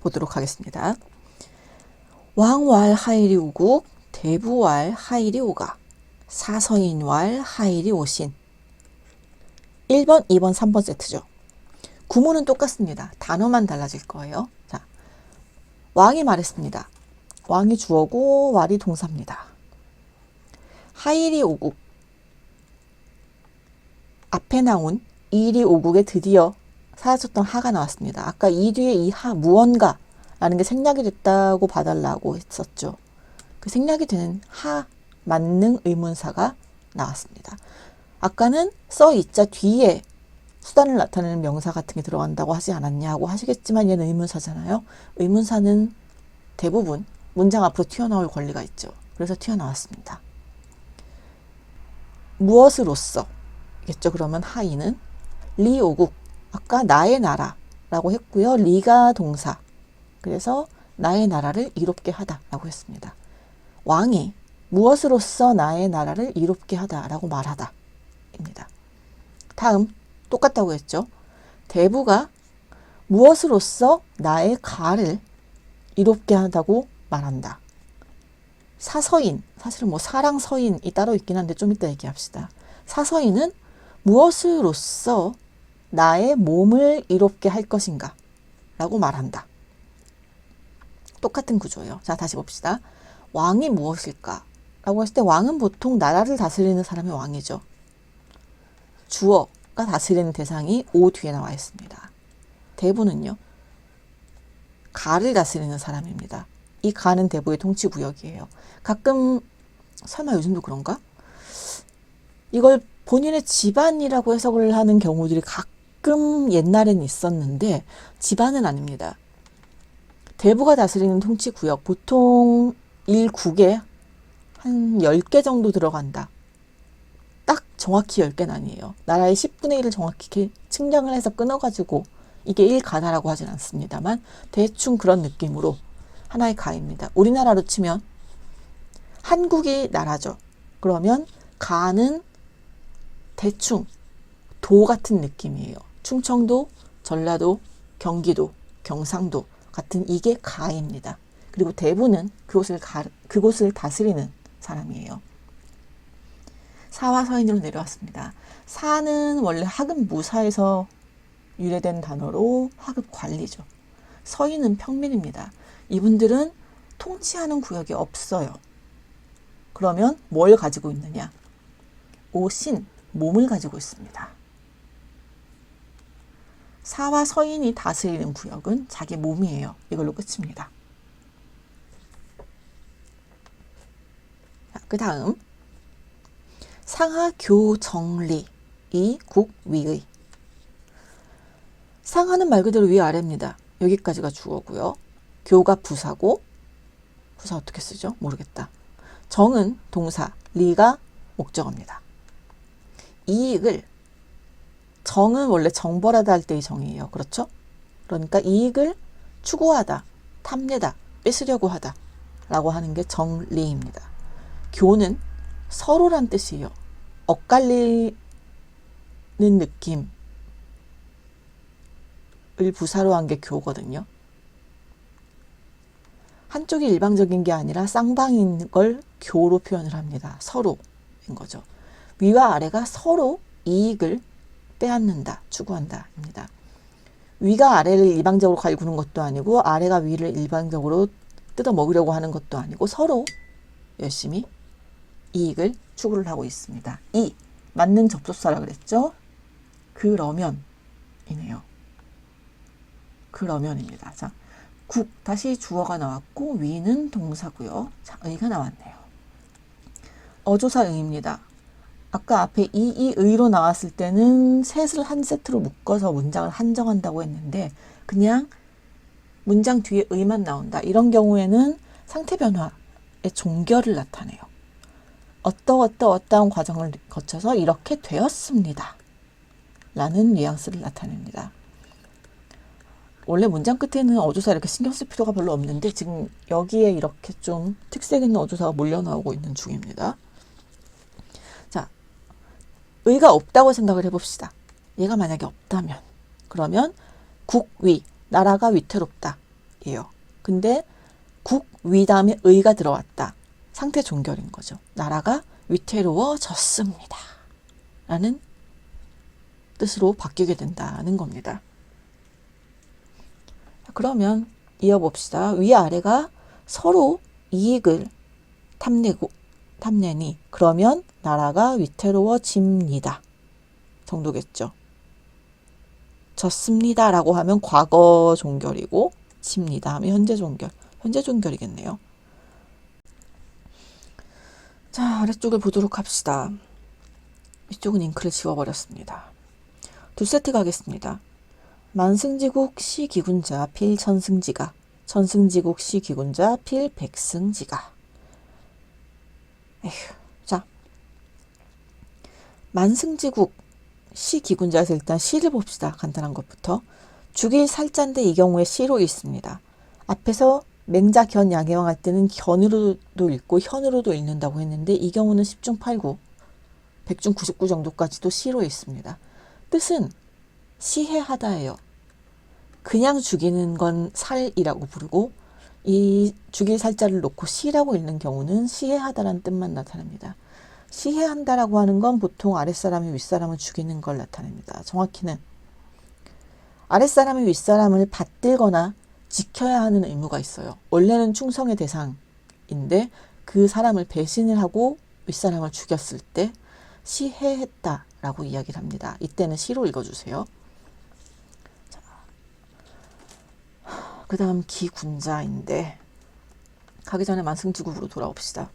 보도록 하겠습니다. 왕왈 하일이 우국, 대부왈 하일이 오가, 사서인왈 하일이 오신. 1번, 2번, 3번 세트죠. 구문은 똑같습니다. 단어만 달라질 거예요. 자, 왕이 말했습니다. 왕이 주어고 왈이 동사입니다. 하일이 오국. 앞에 나온 일이 오국에 드디어 사라졌던 하가 나왔습니다. 아까 이 뒤에 이 하, 무언가 라는 게 생략이 됐다고 봐달라고 했었죠. 그 생략이 되는 하, 만능 의문사가 나왔습니다. 아까는 써 이자 뒤에 수단을 나타내는 명사 같은 게 들어간다고 하지 않았냐고 하시겠지만 얘는 의문사잖아요. 의문사는 대부분 문장 앞으로 튀어나올 권리가 있죠. 그래서 튀어나왔습니다. 무엇으로써 겠죠. 그러면 하이는 리오국, 아까 나의 나라라고 했고요. 리가 동사, 그래서 나의 나라를 이롭게 하다라고 했습니다. 왕이 무엇으로써 나의 나라를 이롭게 하다라고 말하다 입니다. 다음 똑같다고 했죠. 대부가 무엇으로써 나의 가를 이롭게 한다고 말한다. 사서인, 사실은 뭐 사랑 서인이 따로 있긴 한데 좀 이따 얘기합시다. 사서인은 무엇으로써 나의 몸을 이롭게 할 것인가 라고 말한다. 똑같은 구조예요. 자, 다시 봅시다. 왕이 무엇일까? 라고 했을 때 왕은 보통 나라를 다스리는 사람이 왕이죠. 주어가 다스리는 대상이 오 뒤에 나와 있습니다. 대부는요. 가를 다스리는 사람입니다. 이 가는 대부의 통치구역이에요. 가끔 설마 요즘도 그런가? 이걸 본인의 집안이라고 해석을 하는 경우들이 가끔 옛날에는 있었는데 집안은 아닙니다. 대부가 다스리는 통치구역, 보통 1국에 한 10개 정도 들어간다. 딱 정확히 10개는 아니에요. 나라의 10분의 1을 정확히 측량을 해서 끊어가지고 이게 1가다라고 하진 않습니다만 대충 그런 느낌으로 하나의 가입니다. 우리나라로 치면 한국이 나라죠. 그러면 가는 대충 도 같은 느낌이에요. 충청도, 전라도, 경기도, 경상도 같은 이게 가입니다. 그리고 대부는 그곳을 다스리는 사람이에요. 사와 서인으로 내려왔습니다. 사는 원래 하급 무사에서 유래된 단어로 하급 관리죠. 서인은 평민입니다. 이분들은 통치하는 구역이 없어요. 그러면 뭘 가지고 있느냐? 오신, 몸을 가지고 있습니다. 사와 서인이 다스리는 구역은 자기 몸이에요. 이걸로 끝입니다. 그 다음 상하 교정리 이 국위의. 상하는 말 그대로 위아래입니다. 여기까지가 주어고요. 교가 부사고, 부사 어떻게 쓰죠? 모르겠다. 정은 동사, 리가 목적어입니다. 이익을, 정은 원래 정벌하다 할 때의 정이에요. 그렇죠? 그러니까 이익을 추구하다, 탐내다, 뺏으려고 하다 라고 하는 게 정리입니다. 교는 서로란 뜻이에요. 엇갈리는 느낌을 부사로 한 게 교거든요. 한쪽이 일방적인 게 아니라 쌍방인 걸 교로 표현을 합니다. 서로인 거죠. 위와 아래가 서로 이익을 빼앗는다, 추구한다입니다. 위가 아래를 일방적으로 갈구는 것도 아니고 아래가 위를 일방적으로 뜯어 먹으려고 하는 것도 아니고 서로 열심히 이익을 추구를 하고 있습니다. 이 맞는 접속사라 그랬죠? 그러면이네요. 그러면입니다. 자, 국 다시 주어가 나왔고 위는 동사고요. 자, 의가 나왔네요. 어조사 의입니다. 아까 앞에 의로 나왔을 때는 셋을 한 세트로 묶어서 문장을 한정한다고 했는데 그냥 문장 뒤에 의만 나온다. 이런 경우에는 상태 변화의 종결을 나타내요. 어떠한 과정을 거쳐서 이렇게 되었습니다. 라는 뉘앙스를 나타냅니다. 원래 문장 끝에는 어조사 이렇게 신경 쓸 필요가 별로 없는데 지금 여기에 이렇게 좀 특색 있는 어조사가 몰려 나오고 있는 중입니다. 자, 의가 없다고 생각을 해봅시다. 얘가 만약에 없다면 그러면 국위, 나라가 위태롭다. 위예요. 근데 국, 위 다음에 의가 들어왔다. 상태 종결인 거죠. 나라가 위태로워졌습니다. 라는 뜻으로 바뀌게 된다는 겁니다. 그러면 이어봅시다. 위아래가 서로 이익을 탐내니 그러면 나라가 위태로워집니다. 정도겠죠. 졌습니다 라고 하면 과거 종결이고 집니다 하면 현재 종결. 현재 종결이겠네요. 자, 아래쪽을 보도록 합시다. 이쪽은 잉크를 지워버렸습니다. 두 세트 가겠습니다. 만승지국 시기군자 필천승지가, 천승지국 시기군자 필백승지가. 자, 만승지국 시기군자에서 일단 시를 봅시다. 간단한 것부터. 죽일 살자인데 이 경우에 시로 읽습니다. 앞에서 맹자 견 양해왕 할 때는 견으로도 읽고 현으로도 읽는다고 했는데 이 경우는 10중 8구, 100중 99 정도까지도 시로 읽습니다. 뜻은 시해하다예요. 그냥 죽이는 건 살이라고 부르고 이 죽일 살자를 놓고 시라고 읽는 경우는 시해하다라는 뜻만 나타납니다. 시해한다라고 하는 건 보통 아랫사람이 윗사람을 죽이는 걸 나타냅니다. 정확히는 아랫사람이 윗사람을 받들거나 지켜야 하는 의무가 있어요. 원래는 충성의 대상인데 그 사람을 배신을 하고 윗사람을 죽였을 때 시해했다라고 이야기를 합니다. 이때는 시로 읽어주세요. 그 다음 기군자인데 가기 전에 만승지국으로 돌아옵시다.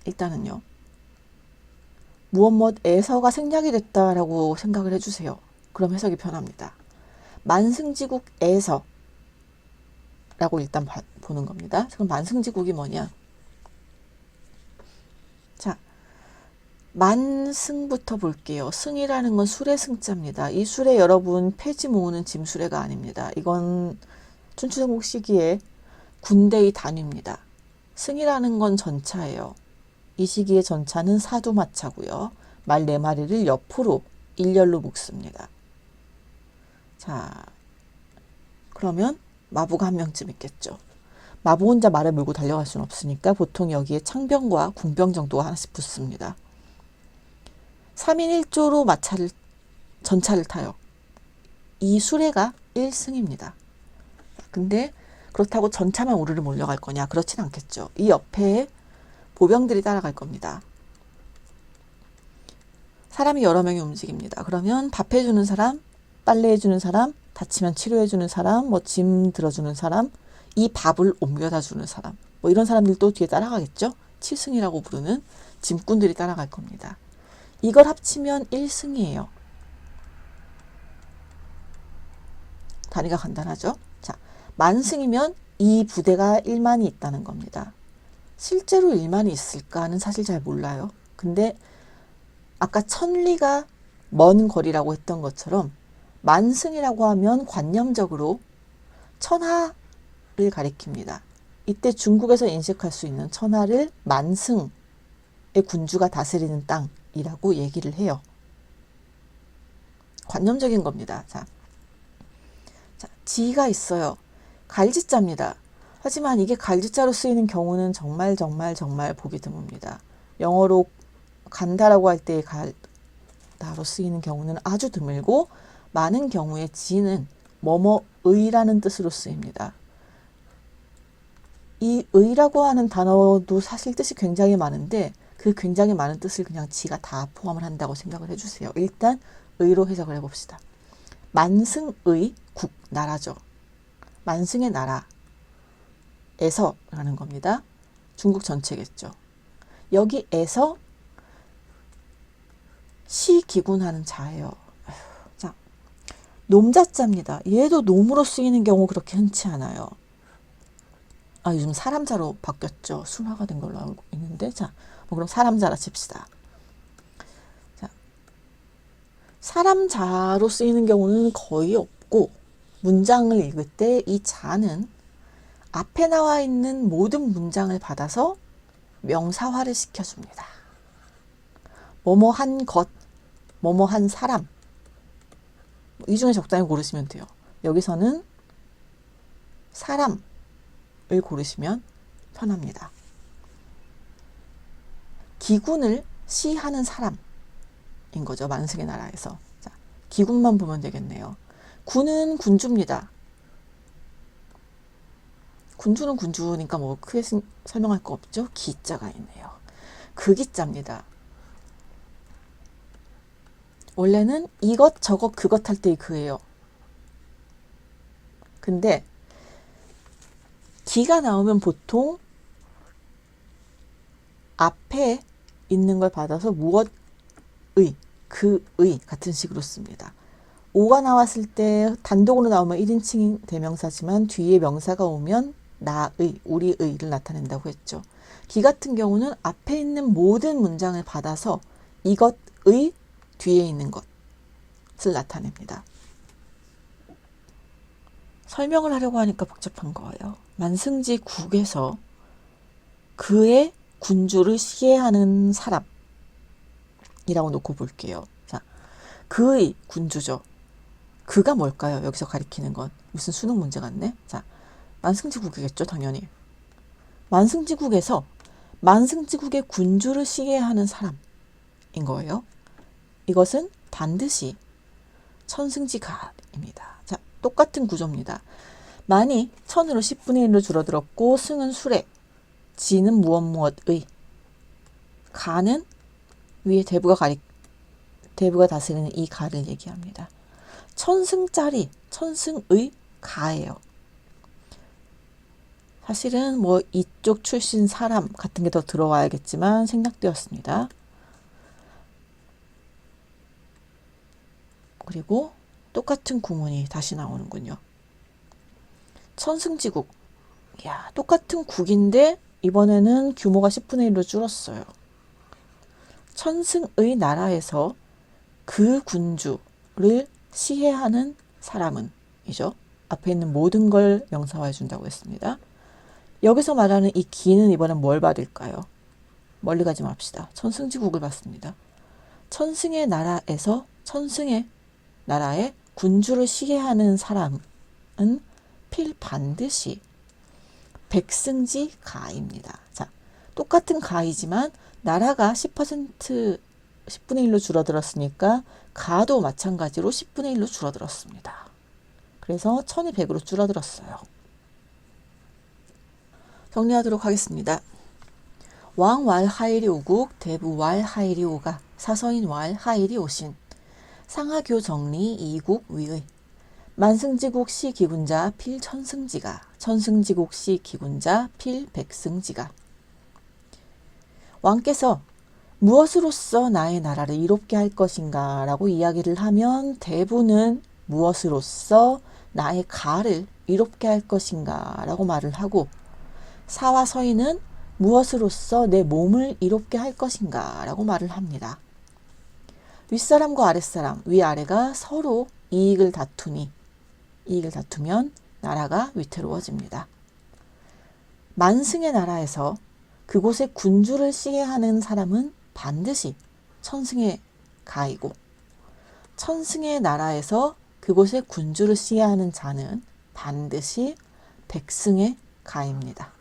일단은요. 무엇에서가 생략이 됐다라고 생각을 해주세요. 그럼 해석이 편합니다. 만승지국에서 라고 일단 보는 겁니다. 그럼 만승지국이 뭐냐? 자, 만승부터 볼게요. 승이라는 건 술의 승자입니다. 이 술에 여러분 폐지 모으는 짐수레가 아닙니다. 이건 춘추전국 시기에 군대의 단위입니다. 승이라는 건 전차예요. 이 시기의 전차는 사두마차고요. 말 4마리를 옆으로 일렬로 묶습니다. 자, 그러면 마부가 한 명쯤 있겠죠. 마부 혼자 말을 몰고 달려갈 수는 없으니까 보통 여기에 창병과 궁병 정도가 하나씩 붙습니다. 3인 1조로 전차를 타요. 이 수레가 1승입니다. 근데 그렇다고 전차만 우르르 몰려갈 거냐? 그렇진 않겠죠. 이 옆에 보병들이 따라갈 겁니다. 사람이 여러 명이 움직입니다. 그러면 밥 해주는 사람, 빨래 해주는 사람, 다치면 치료해주는 사람, 짐 들어주는 사람, 이 밥을 옮겨다 주는 사람, 이런 사람들도 뒤에 따라가겠죠. 치승이라고 부르는 짐꾼들이 따라갈 겁니다. 이걸 합치면 1승이에요. 단위가 간단하죠. 자, 만승이면 이 부대가 1만이 있다는 겁니다. 실제로 1만이 있을까는 사실 잘 몰라요. 근데 아까 천리가 먼 거리라고 했던 것처럼 만승이라고 하면 관념적으로 천하를 가리킵니다. 이때 중국에서 인식할 수 있는 천하를 만승의 군주가 다스리는 땅이라고 얘기를 해요. 관념적인 겁니다. 자, 지가 있어요. 갈지자입니다. 하지만 이게 갈지자로 쓰이는 경우는 정말 보기 드뭅니다. 영어로 간다라고 할 때의 갈다로 쓰이는 경우는 아주 드물고 많은 경우에 지는 뭐뭐의라는 뜻으로 쓰입니다. 이 의라고 하는 단어도 사실 뜻이 굉장히 많은데 그 굉장히 많은 뜻을 그냥 지가 다 포함을 한다고 생각을 해주세요. 일단 의로 해석을 해봅시다. 만승의 국, 나라죠. 만승의 나라에서 라는 겁니다. 중국 전체겠죠. 여기에서 시기군하는 자예요. 자, 놈자자입니다. 얘도 놈으로 쓰이는 경우 그렇게 흔치 않아요. 요즘 사람자로 바뀌었죠. 순화가 된 걸로 알고 있는데, 자, 그럼 사람자라 칩시다. 자, 사람자로 쓰이는 경우는 거의 없고, 문장을 읽을 때 이 자는 앞에 나와 있는 모든 문장을 받아서 명사화를 시켜줍니다. 뭐뭐한 것, 뭐뭐한 사람, 이 중에 적당히 고르시면 돼요. 여기서는 사람을 고르시면 편합니다. 기군을 시하는 사람인 거죠. 만승의 나라에서. 자, 기군만 보면 되겠네요. 군은 군주입니다. 군주는 군주니까 뭐 크게 설명할 거 없죠. 기자가 있네요. 그 기자입니다. 원래는 이것 저것 그것 할 때의 그예요. 근데 기가 나오면 보통 앞에 있는 걸 받아서 무엇의, 그의 같은 식으로 씁니다. 오가 나왔을 때 단독으로 나오면 1인칭 대명사지만 뒤에 명사가 오면 나의, 우리의를 나타낸다고 했죠. 기 같은 경우는 앞에 있는 모든 문장을 받아서 이것의 뒤에 있는 것을 나타냅니다. 설명을 하려고 하니까 복잡한 거예요. 만승지 국에서 그의 군주를 시해하는 사람이라고 놓고 볼게요. 자, 그의 군주죠. 그가 뭘까요? 여기서 가리키는 건 무슨 수능 문제 같네. 자, 만승지국이겠죠, 당연히. 만승지국에서 만승지국의 군주를 시해하는 사람인 거예요. 이것은 반드시 천승지가입니다. 자, 똑같은 구조입니다. 만이 천으로 10분의 1로 줄어들었고 승은 수레, 지는 무엇의, 가는 위에 대부가 다스리는 이 가를 얘기합니다. 천승짜리, 천승의 가예요. 사실은 뭐 이쪽 출신 사람 같은 게 더 들어와야겠지만 생략되었습니다. 그리고 똑같은 구문이 다시 나오는군요. 천승지국. 야, 똑같은 국인데 이번에는 규모가 10분의 1로 줄었어요. 천승의 나라에서 그 군주를 시해하는 사람은 이죠. 앞에 있는 모든 걸 명사화해 준다고 했습니다. 여기서 말하는 이 기는 이번엔 뭘 받을까요? 멀리 가지 맙시다. 천승지국을 받습니다. 천승의 나라에서 천승의 나라의 군주를 시해하는 사람은 필반드시 백승지 가입니다. 자, 똑같은 가이지만 나라가 10% 10분의 1로 줄어들었으니까 가도 마찬가지로 10분의 1로 줄어들었습니다. 그래서 1000이 100으로 줄어들었어요. 정리하도록 하겠습니다. 왕왈 하일이 오국 대부왈 하일이 오가 사서인 왈 하일이 오신 상하교 정리 이국 위의 만승지국 시 기군자 필 천승지가 천승지국 시 기군자 필 백승지가 왕께서 무엇으로써 나의 나라를 이롭게 할 것인가 라고 이야기를 하면 대부는 무엇으로써 나의 가를 이롭게 할 것인가 라고 말을 하고 사와 서인은 무엇으로써 내 몸을 이롭게 할 것인가 라고 말을 합니다. 윗사람과 아랫사람, 위아래가 서로 이익을 다투면 나라가 위태로워집니다. 만승의 나라에서 그곳의 군주를 시해하는 사람은 반드시 천승의 가이고 천승의 나라에서 그곳의 군주를 시해하는 자는 반드시 백승의 가입니다.